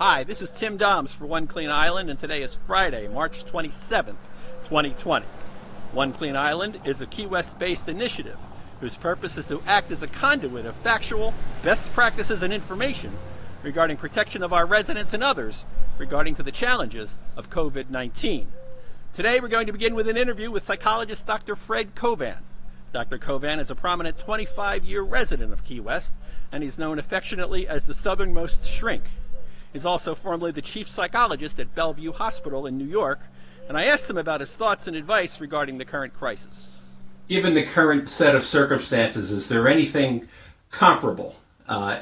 Hi, this is Tim Doms for One Clean Island, and today is Friday, March 27th, 2020. One Clean Island is a Key West-based initiative whose purpose is to act as a conduit of factual, best practices and information regarding protection of our residents and others regarding to the challenges of COVID-19. Today we're going to begin with an interview with psychologist Dr. Fred Covan. Dr. Covan is a prominent 25-year resident of Key West, and he's known affectionately as the Southernmost Shrink. He's also formerly the chief psychologist at Bellevue Hospital in New York, and I asked him about his thoughts and advice regarding the current crisis. Given the current set of circumstances, is there anything comparable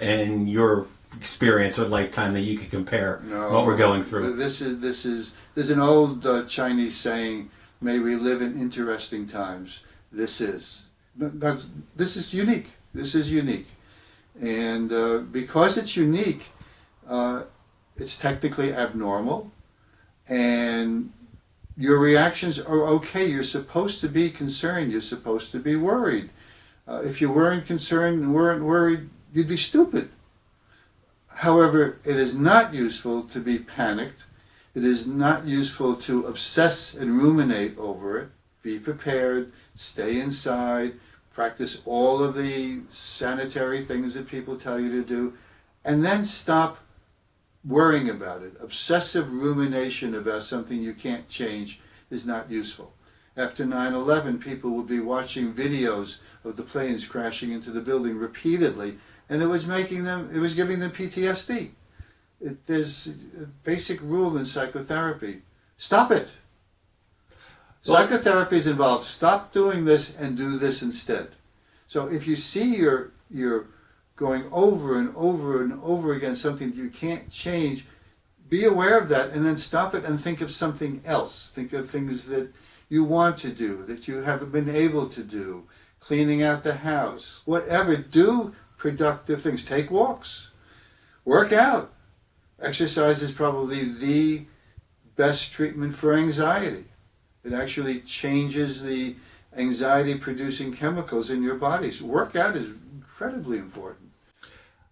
in your experience or lifetime that you could compare what we're going through? There's an old Chinese saying, "May we live in interesting times." This is unique. This is unique, and because it's unique, it's technically abnormal, and your reactions are okay. You're supposed to be concerned. You're supposed to be worried. If you weren't concerned and weren't worried, you'd be stupid. However, it is not useful to be panicked. It is not useful to obsess and ruminate over it. Be prepared, stay inside, practice all of the sanitary things that people tell you to do, and then stop worrying about it. Obsessive rumination about something you can't change is not useful. After 9/11, people would be watching videos of the planes crashing into the building repeatedly, and it was giving them PTSD. There's a basic rule in psychotherapy. Stop it. Psychotherapy is involved. Stop doing this and do this instead. So if you see you're going over and over and over again something that you can't change, be aware of that and then stop it and think of something else. Think of things that you want to do, that you haven't been able to do. Cleaning out the house, whatever. Do productive things. Take walks. Work out. Exercise is probably the best treatment for anxiety. It actually changes the anxiety-producing chemicals in your bodies. Workout is incredibly important.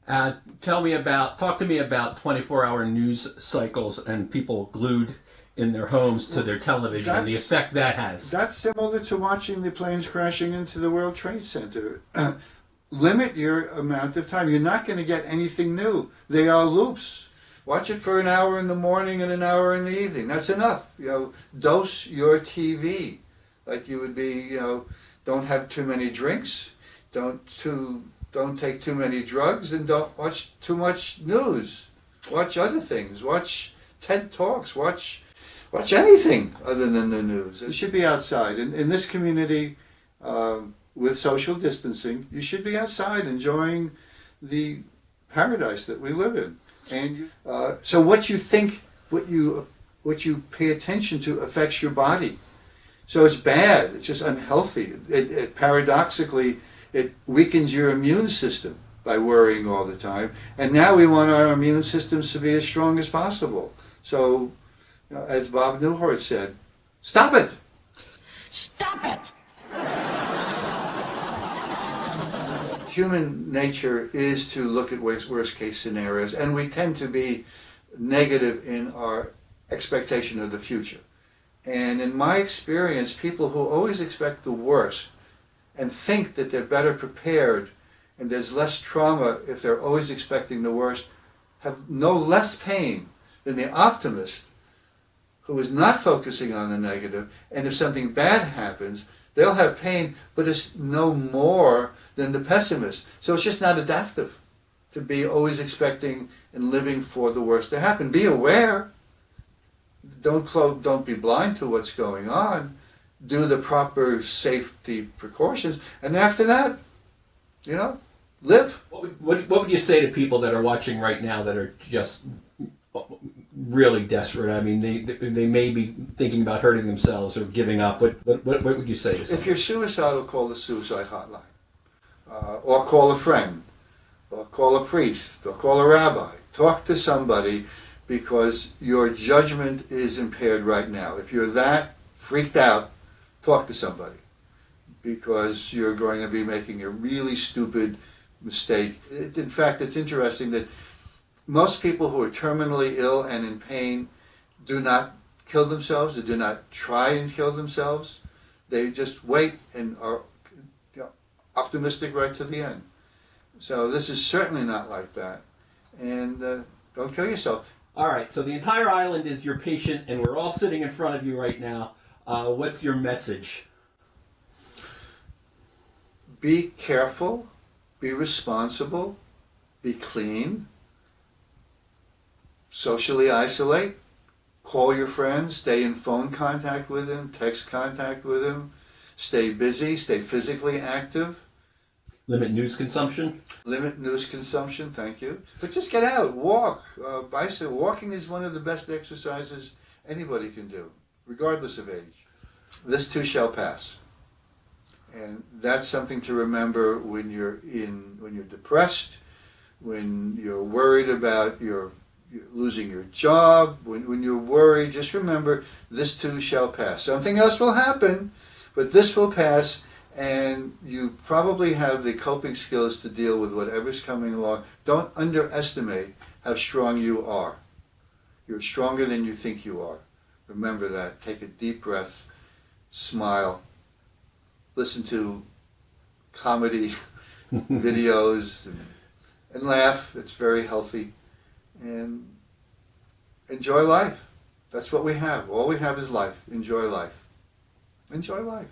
Talk to me about 24-hour news cycles and people glued in their homes to their television and the effect that has. That's similar to watching the planes crashing into the World Trade Center. Limit your amount of time. You're not going to get anything new. They are loops. Watch it for an hour in the morning and an hour in the evening. That's enough. Dose your TV. Like you would be, don't have too many drinks, don't take too many drugs, and don't watch too much news. Watch other things. Watch TED Talks. Watch anything other than the news. You should be outside. In this community, with social distancing, you should be outside enjoying the paradise that we live in. And so what you think, what you pay attention to affects your body. So it's bad. It's just unhealthy. It paradoxically, it weakens your immune system by worrying all the time. And now we want our immune systems to be as strong as possible. So, as Bob Newhart said, stop it. Stop it. Human nature is to look at worst case scenarios, and we tend to be negative in our expectation of the future. And in my experience, people who always expect the worst and think that they're better prepared and there's less trauma if they're always expecting the worst have no less pain than the optimist who is not focusing on the negative, and if something bad happens, they'll have pain, but it's no more than the pessimist. So it's just not adaptive to be always expecting and living for the worst to happen. Be aware. Don't be blind to what's going on. Do the proper safety precautions, and after that, live. What would you say to people that are watching right now that are just really desperate? I mean, they may be thinking about hurting themselves or giving up. What would you say to someone? If you're suicidal, call the suicide hotline. Or call a friend, or call a priest, or call a rabbi. Talk to somebody, because your judgment is impaired right now. If you're that freaked out, talk to somebody, because you're going to be making a really stupid mistake. In fact, it's interesting that Most people who are terminally ill and in pain do not kill themselves. They do not try and kill themselves. They just wait and are optimistic right to the end. So this is certainly not like that. And don't kill yourself. All right, so the entire island is your patient, and we're all sitting in front of you right now. What's your message? Be careful, be responsible, be clean, socially isolate, call your friends, stay in phone contact with them, text contact with them, stay busy, stay physically active. Limit news consumption? Limit news consumption, thank you. But just get out, walk. Bicycle. Walking is one of the best exercises anybody can do, regardless of age. This too shall pass. And that's something to remember when you're depressed, when you're worried about you're losing your job, when you're worried, just remember this too shall pass. Something else will happen, but this will pass. And you probably have the coping skills to deal with whatever's coming along. Don't underestimate how strong you are. You're stronger than you think you are. Remember that. Take a deep breath, smile, listen to comedy videos, and laugh. It's very healthy. And enjoy life. That's what we have. All we have is life. Enjoy life. Enjoy life.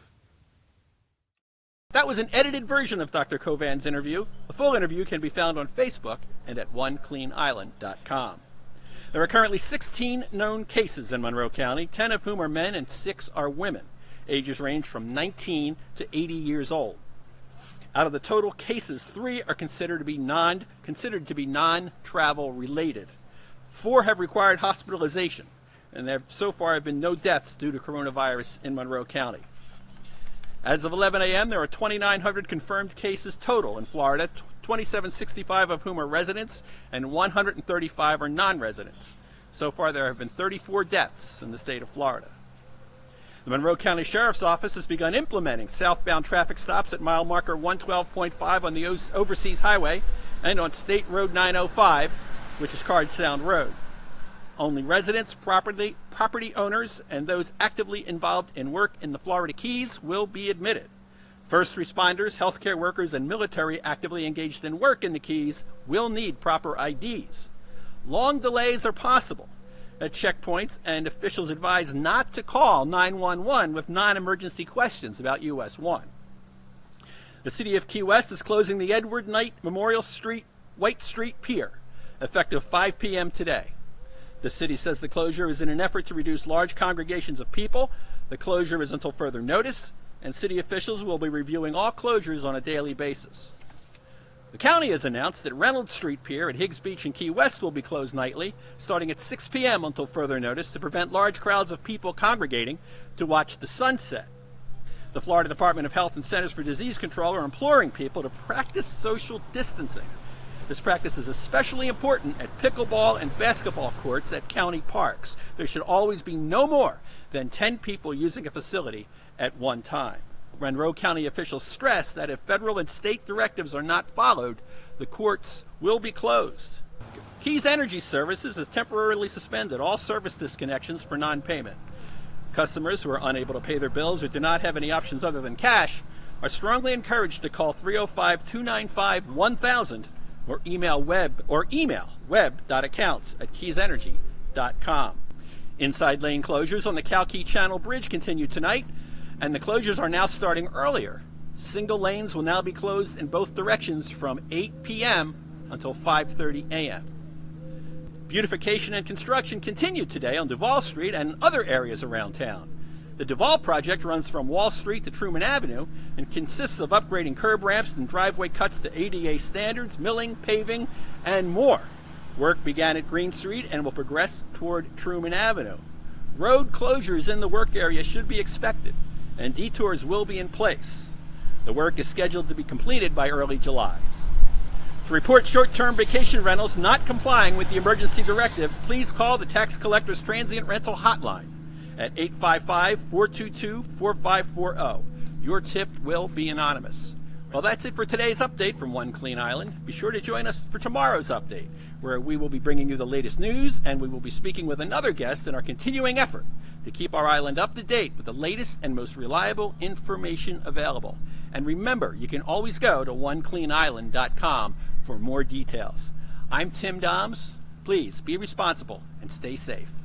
That was an edited version of Dr. Kovan's interview. The full interview can be found on Facebook and at onecleanisland.com. There are currently 16 known cases in Monroe County, 10 of whom are men and 6 are women. Ages range from 19 to 80 years old. Out of the total cases, 3 are considered to be non-travel related. 4 have required hospitalization, and there so far have been no deaths due to coronavirus in Monroe County. As of 11 a.m., there are 2,900 confirmed cases total in Florida, 2,765 of whom are residents and 135 are non-residents. So far, there have been 34 deaths in the state of Florida. The Monroe County Sheriff's Office has begun implementing southbound traffic stops at mile marker 112.5 on the Overseas Highway and on State Road 905, which is Card Sound Road. Only residents, property owners, and those actively involved in work in the Florida Keys will be admitted. First responders, healthcare workers, and military actively engaged in work in the Keys will need proper IDs. Long delays are possible at checkpoints, and officials advise not to call 911 with non-emergency questions about US 1. The City of Key West is closing the Edward Knight Memorial White Street Pier, effective 5 p.m. today. The city says the closure is in an effort to reduce large congregations of people. The closure is until further notice, and city officials will be reviewing all closures on a daily basis. The county has announced that Reynolds Street Pier at Higgs Beach in Key West will be closed nightly, starting at 6 p.m. until further notice, to prevent large crowds of people congregating to watch the sunset. The Florida Department of Health and Centers for Disease Control are imploring people to practice social distancing. This practice is especially important at pickleball and basketball courts at county parks. There should always be no more than 10 people using a facility at one time. Monroe County officials stress that if federal and state directives are not followed, the courts will be closed. Keys Energy Services has temporarily suspended all service disconnections for non-payment. Customers who are unable to pay their bills or do not have any options other than cash are strongly encouraged to call 305-295-1000 or email web.accounts@keysenergy.com. Inside lane closures on the Calkey Channel Bridge continue tonight, and the closures are now starting earlier. Single lanes will now be closed in both directions from 8 p.m. until 5:30 a.m. Beautification and construction continued today on Duval Street and other areas around town. The Duval project runs from Wall Street to Truman Avenue and consists of upgrading curb ramps and driveway cuts to ADA standards, milling, paving, and more. Work began at Green Street and will progress toward Truman Avenue. Road closures in the work area should be expected, and detours will be in place. The work is scheduled to be completed by early July. To report short-term vacation rentals not complying with the emergency directive, please call the Tax Collector's Transient Rental Hotline at 855-422-4540. Your tip will be anonymous. Well, that's it for today's update from One Clean Island. Be sure to join us for tomorrow's update, where we will be bringing you the latest news, and we will be speaking with another guest in our continuing effort to keep our island up to date with the latest and most reliable information available. And remember, you can always go to onecleanisland.com for more details. I'm Tim Doms. Please be responsible and stay safe.